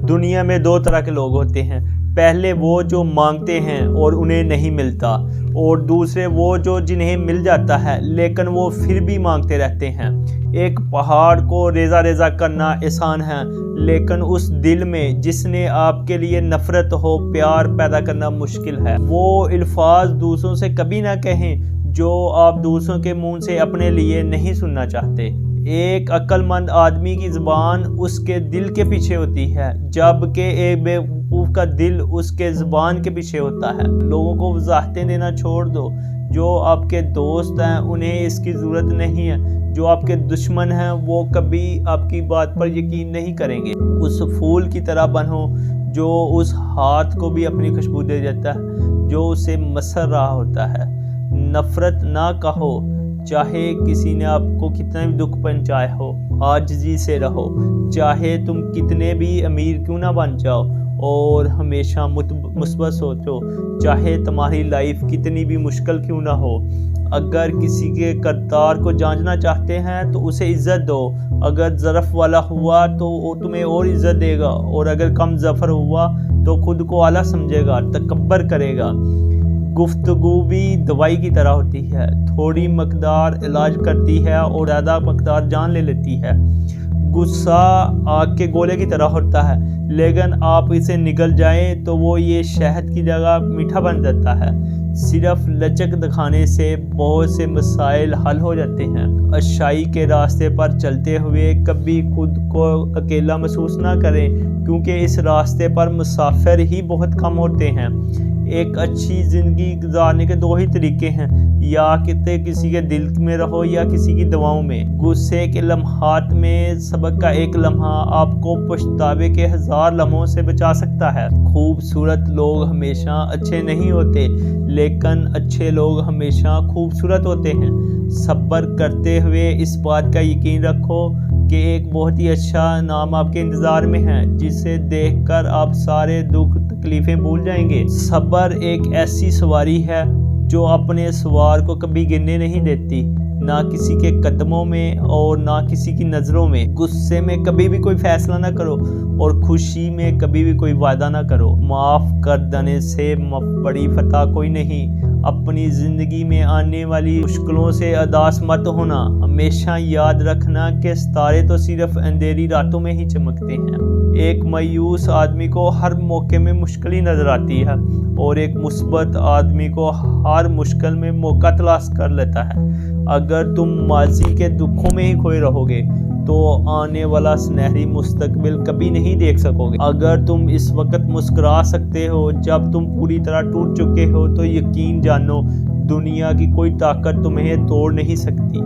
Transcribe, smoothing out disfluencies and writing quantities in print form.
دنیا میں دو طرح کے لوگ ہوتے ہیں، پہلے وہ جو مانگتے ہیں اور انہیں نہیں ملتا، اور دوسرے وہ جو جنہیں مل جاتا ہے لیکن وہ پھر بھی مانگتے رہتے ہیں۔ ایک پہاڑ کو ریزہ ریزہ کرنا آسان ہے، لیکن اس دل میں جس نے آپ کے لیے نفرت ہو پیار پیدا کرنا مشکل ہے۔ وہ الفاظ دوسروں سے کبھی نہ کہیں جو آپ دوسروں کے منہ سے اپنے لیے نہیں سننا چاہتے۔ ایک عقل مند آدمی کی زبان اس کے دل کے پیچھے ہوتی ہے، جبکہ ایک بے وقوف کا دل اس کے زبان کے پیچھے ہوتا ہے۔ لوگوں کو وضاحتیں دینا چھوڑ دو، جو آپ کے دوست ہیں انہیں اس کی ضرورت نہیں ہے، جو آپ کے دشمن ہیں وہ کبھی آپ کی بات پر یقین نہیں کریں گے۔ اس پھول کی طرح بنو جو اس ہاتھ کو بھی اپنی خوشبو دے دیتا ہے جو اسے مسر رہا ہوتا ہے۔ نفرت نہ کہو، چاہے کسی نے آپ کو کتنا بھی دکھ پہنچایا ہو۔ عاجزی سے رہو، چاہے تم کتنے بھی امیر کیوں نہ بن جاؤ، اور ہمیشہ مثبت سوچو، چاہے تمہاری لائف کتنی بھی مشکل کیوں نہ ہو۔ اگر کسی کے کردار کو جانچنا چاہتے ہیں تو اسے عزت دو، اگر ظرف والا ہوا تو وہ تمہیں اور عزت دے گا، اور اگر کم ظفر ہوا تو خود کو اعلیٰ سمجھے گا، تکبر کرے گا۔ گفتگو بھی دوائی کی طرح ہوتی ہے، تھوڑی مقدار علاج کرتی ہے اور زیادہ مقدار جان لے لیتی ہے۔ غصہ آگ کے گولے کی طرح ہوتا ہے، لیکن آپ اسے نگل جائیں تو وہ یہ شہد کی جگہ میٹھا بن جاتا ہے۔ صرف لچک دکھانے سے بہت سے مسائل حل ہو جاتے ہیں۔ اچھائی کے راستے پر چلتے ہوئے کبھی خود کو اکیلا محسوس نہ کریں، کیونکہ اس راستے پر مسافر ہی بہت کم ہوتے ہیں۔ ایک اچھی زندگی گزارنے کے دو ہی طریقے ہیں، یا کہ کسی کے دل میں رہو یا کسی کی دعاؤں میں۔ غصے کے لمحات میں سبق کا ایک لمحہ آپ کو پچھتاوے کے 1000 لمحوں سے بچا سکتا ہے۔ خوبصورت لوگ ہمیشہ اچھے نہیں ہوتے، لیکن اچھے لوگ ہمیشہ خوبصورت ہوتے ہیں۔ صبر کرتے ہوئے اس بات کا یقین رکھو کہ ایک بہت ہی اچھا نام آپ کے انتظار میں ہے، جسے دیکھ کر آپ سارے دکھ تکلیفیں بھول جائیں گے۔ صبر ایک ایسی سواری ہے جو اپنے سوار کو کبھی گرنے نہیں دیتی، نہ کسی کے قدموں میں اور نہ کسی کی نظروں میں۔ غصے میں کبھی بھی کوئی فیصلہ نہ کرو، اور خوشی میں کبھی بھی کوئی وعدہ نہ کرو۔ معاف کر دینے سے بڑی فتح کوئی نہیں۔ اپنی زندگی میں آنے والی مشکلوں سے اداس مت ہونا۔ ہمیشہ یاد رکھنا کہ ستارے تو صرف اندھیری راتوں میں ہی چمکتے ہیں۔ ایک مایوس آدمی کو ہر موقع میں مشکل ہی نظر آتی ہے، اور ایک مثبت آدمی کو ہر مشکل میں موقع تلاش کر لیتا ہے۔ اگر تم ماضی کے دکھوں میں ہی کھوئے رہو گے تو آنے والا سنہری مستقبل کبھی نہیں دیکھ سکو گے۔ اگر تم اس وقت مسکرا سکتے ہو جب تم پوری طرح ٹوٹ چکے ہو، تو یقین جانو دنیا کی کوئی طاقت تمہیں توڑ نہیں سکتی۔